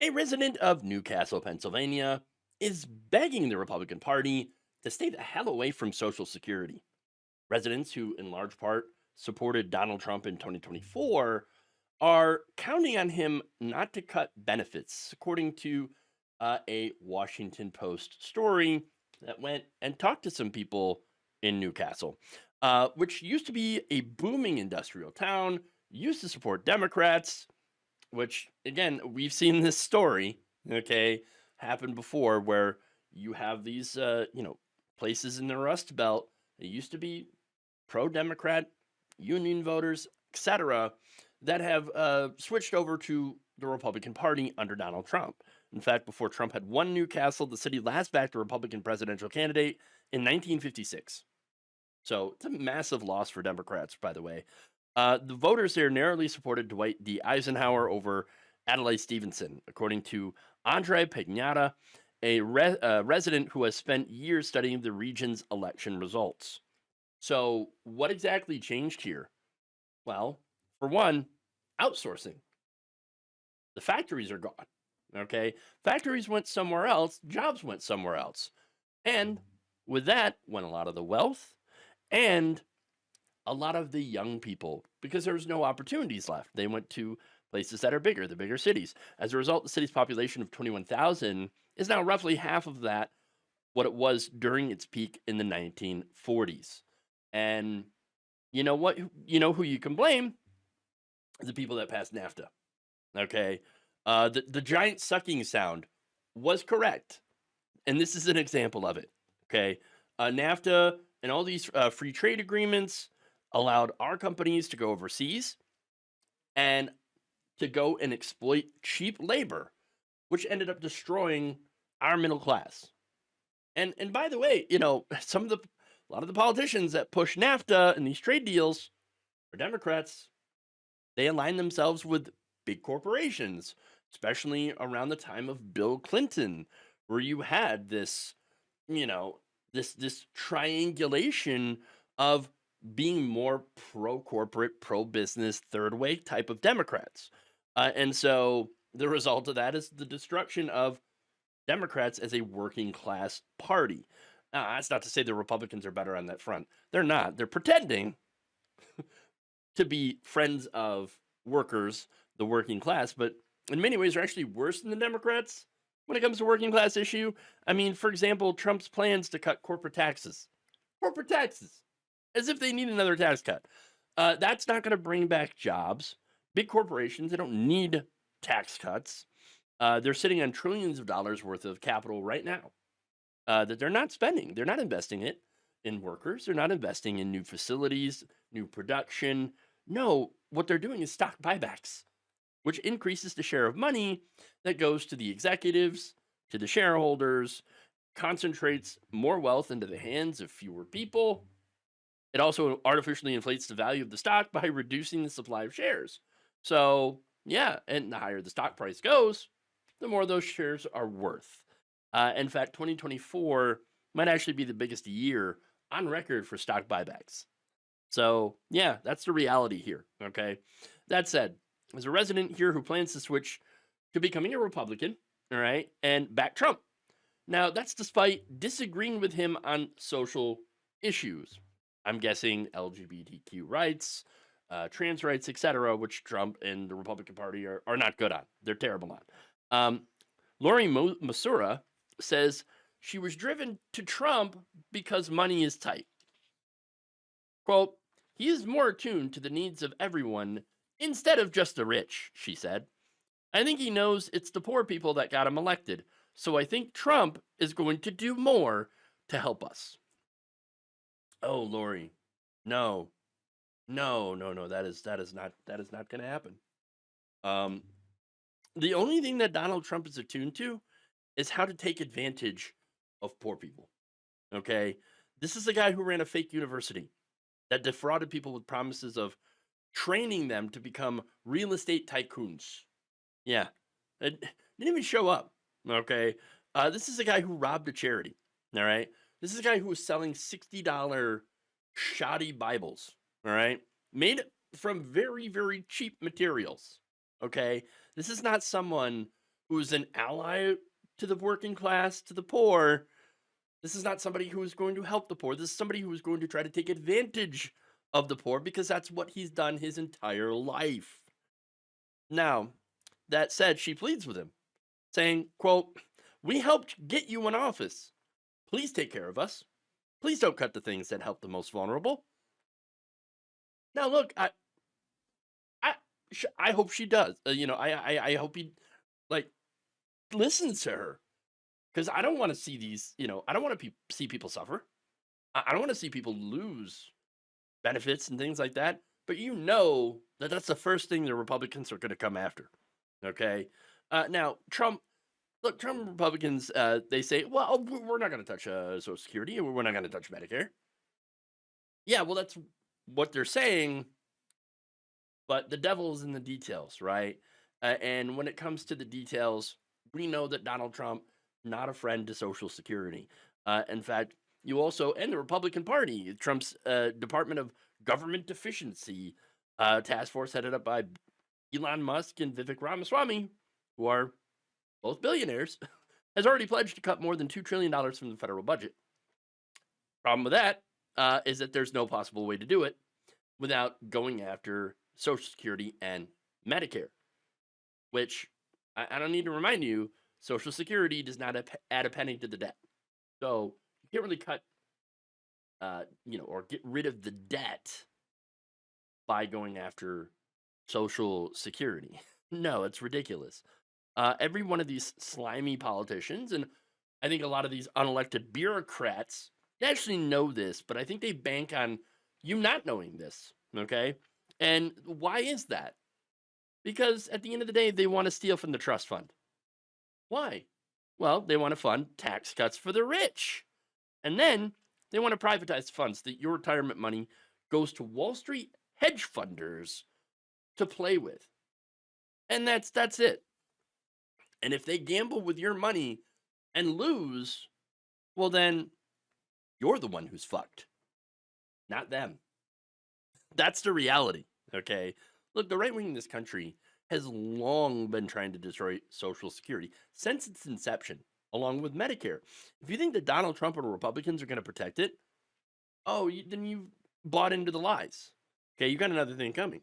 A resident of Newcastle, Pennsylvania, is begging the Republican Party to stay the hell away from Social Security. Residents who, in large part, supported Donald Trump in 2024 are counting on him not to cut benefits, according to a Washington Post story that went and talked to some people in Newcastle, which used to be a booming industrial town, used to support Democrats, which again, we've seen this story, okay, happen before where you have these places in the Rust Belt that used to be pro-Democrat, union voters, etc., that have switched over to the Republican Party under Donald Trump. In fact, before Trump had won Newcastle, the city last backed a Republican presidential candidate in 1956. So it's a massive loss for Democrats, by the way. The voters there narrowly supported Dwight D. Eisenhower over Adlai Stevenson, according to Andre Pignata, a resident who has spent years studying the region's election results. So, what exactly changed here? Well, for one, outsourcing. The factories are gone. Okay. Factories went somewhere else, jobs went somewhere else. And with that went a lot of the wealth and a lot of the young people because there was no opportunities left. They went to places that are bigger, the bigger cities. As a result, the city's population of 21,000 is now roughly half of that what it was during its peak in the 1940s. And you know what? You know who you can blame? The people that passed NAFTA. Okay. The giant sucking sound was correct. And this is an example of it. Okay. NAFTA and all these free trade agreements allowed our companies to go overseas and to go and exploit cheap labor, which ended up destroying our middle class. And by the way, a lot of the politicians that push NAFTA and these trade deals are Democrats. They align themselves with big corporations, especially around the time of Bill Clinton, where you had this, this triangulation of being more pro corporate, pro business, third way type of Democrats. And so the result of that is the destruction of Democrats as a working class party. Now, that's not to say the Republicans are better on that front. They're not. They're pretending to be friends of workers, the working class, but in many ways are actually worse than the Democrats when it comes to working class issue. I mean, for example, Trump's plans to cut corporate taxes. Corporate taxes. As if they need another tax cut. That's not going to bring back jobs. Big corporations, they don't need tax cuts. They're sitting on trillions of dollars worth of capital right now that they're not spending. They're not investing it in workers. They're not investing in new facilities, new production. No, what they're doing is stock buybacks, which increases the share of money that goes to the executives, to the shareholders, concentrates more wealth into the hands of fewer people. It also artificially inflates the value of the stock by reducing the supply of shares. So, yeah, and the higher the stock price goes, the more those shares are worth. In fact, 2024 might actually be the biggest year on record for stock buybacks. So, yeah, that's the reality here. Okay. That said, as a resident here who plans to switch to becoming a Republican, all right, and back Trump. Now, that's despite disagreeing with him on social issues. I'm guessing LGBTQ rights, trans rights, etc., which Trump and the Republican Party are not good on. They're terrible on. Lori Masura says she was driven to Trump because money is tight. Quote, he is more attuned to the needs of everyone instead of just the rich, she said. I think he knows it's the poor people that got him elected. So I think Trump is going to do more to help us. Oh, Lori. No. No, no, no. That is not going to happen. Um the only thing that Donald Trump is attuned to is how to take advantage of poor people. Okay? This is a guy who ran a fake university that defrauded people with promises of training them to become real estate tycoons. Yeah. It didn't even show up. Okay. This is a guy who robbed a charity. All right. This is a guy who was selling $60 shoddy Bibles. All right. Made from very, very cheap materials. Okay. This is not someone who's an ally to the working class, to the poor. This is not somebody who is going to help the poor. This is somebody who is going to try to take advantage of the poor because that's what he's done his entire life. Now, that said, she pleads with him, saying, quote, "We helped get you in office. Please take care of us. Please don't cut the things that help the most vulnerable." Now, look, I, I hope she does. I hope he like listens to her because I don't want to see these. I don't want to see people suffer. I don't want to see people lose benefits and things like that. But that's the first thing the Republicans are going to come after. Okay. Now, Trump Republicans, they say, well, we're not going to touch Social Security. We're not going to touch Medicare. Yeah, well, that's what they're saying. But the devil's in the details, right? And when it comes to the details, we know that Donald Trump, not a friend to Social Security. In fact, you also, and the Republican Party, Trump's Department of Government Efficiency task force headed up by Elon Musk and Vivek Ramaswamy, who are both billionaires, has already pledged to cut more than $2 trillion from the federal budget. Problem with that is that there's no possible way to do it without going after Social Security and Medicare, which I don't need to remind you, Social Security does not add a penny to the debt. So you can't really cut, or get rid of the debt by going after Social Security. No, it's ridiculous. Every one of these slimy politicians, and I think a lot of these unelected bureaucrats, they actually know this, but I think they bank on you not knowing this. Okay. And why is that? Because at the end of the day, they want to steal from the trust fund. Why? Well, they want to fund tax cuts for the rich. And then they want to privatize funds that your retirement money goes to Wall Street hedge funders to play with. And that's it. And if they gamble with your money and lose, well, then you're the one who's fucked, not them. That's the reality. Okay. Look, the right wing in this country has long been trying to destroy Social Security since its inception, along with Medicare. If you think that Donald Trump and Republicans are going to protect it, then you bought into the lies. Okay. You got another thing coming.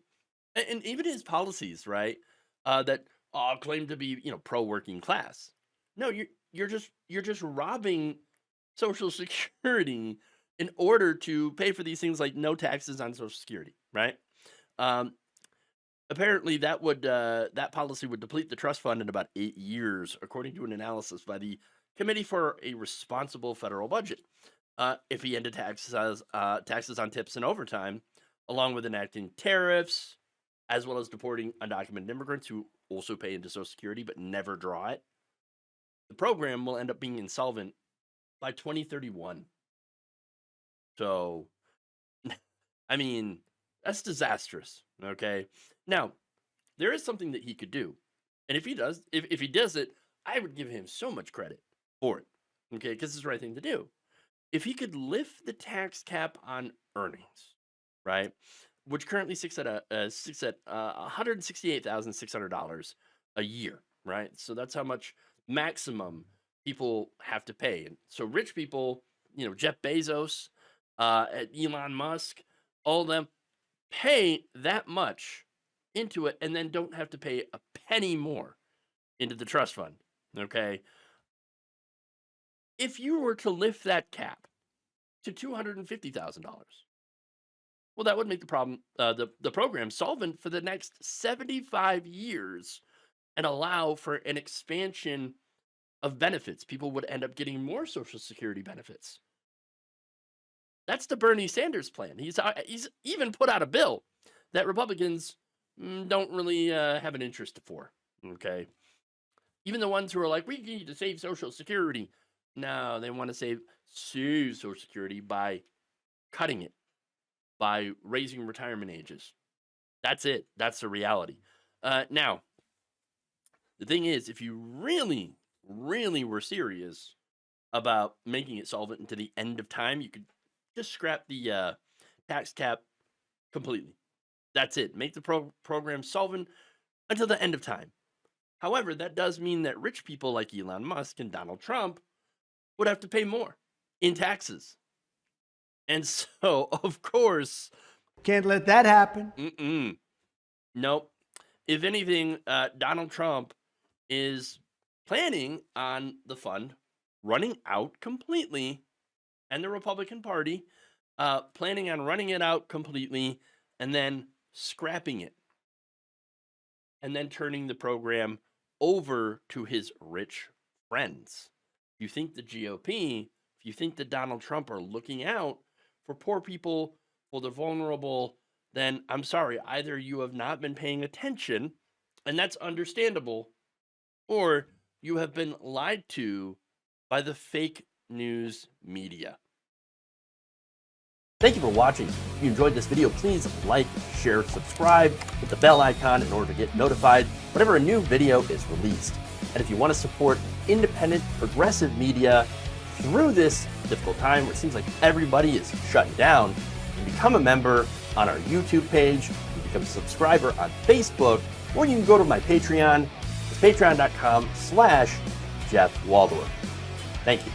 And even his policies, right? That claim to be, pro working class. No, you're just robbing Social Security in order to pay for these things like no taxes on Social Security, right? Um, Apparently, that policy would deplete the trust fund in about 8 years, according to an analysis by the Committee for a Responsible Federal Budget. If he ended taxes on tips and overtime, along with enacting tariffs, as well as deporting undocumented immigrants who also pay into Social Security but never draw it, the program will end up being insolvent by 2031. So, I mean, that's disastrous. Okay. Now, there is something that he could do. And if he does it, I would give him so much credit for it. Okay, because it's the right thing to do. If he could lift the tax cap on earnings, right, which currently sits at $168,600 a year, right? So that's how much maximum people have to pay. And so rich people, Jeff Bezos, Elon Musk, all of them pay that much into it and then don't have to pay a penny more into the trust fund. Okay. If you were to lift that cap to $250,000, well, that would make the program solvent for the next 75 years and allow for an expansion of benefits. People would end up getting more Social Security benefits. That's the Bernie Sanders plan. He's even put out a bill that Republicans don't really have an interest for. Okay. Even the ones who are like, we need to save Social Security. No, they want to save Social Security by cutting it, by raising retirement ages. That's it. That's the reality. Now, the thing is, if you really, really were serious about making it solvent into the end of time, you could just scrap the tax cap completely. That's it. Make the program solvent until the end of time. However, that does mean that rich people like Elon Musk and Donald Trump would have to pay more in taxes. And so, of course, Can't let that happen. Nope. If anything, Donald Trump is planning on the fund running out completely, and the Republican Party planning on running it out completely and then scrapping it and then turning the program over to his rich friends. If you think the GOP, if you think that Donald Trump are looking out for poor people, for the vulnerable, then I'm sorry, either you have not been paying attention, and that's understandable, or you have been lied to by the fake news media. Thank you for watching. If you enjoyed this video, please like, share, subscribe, hit the bell icon in order to get notified whenever a new video is released. And if you want to support independent, progressive media through this difficult time where it seems like everybody is shutting down, you can become a member on our YouTube page, you can become a subscriber on Facebook, or you can go to my Patreon. It's patreon.com/Jeff Waldorf. Thank you.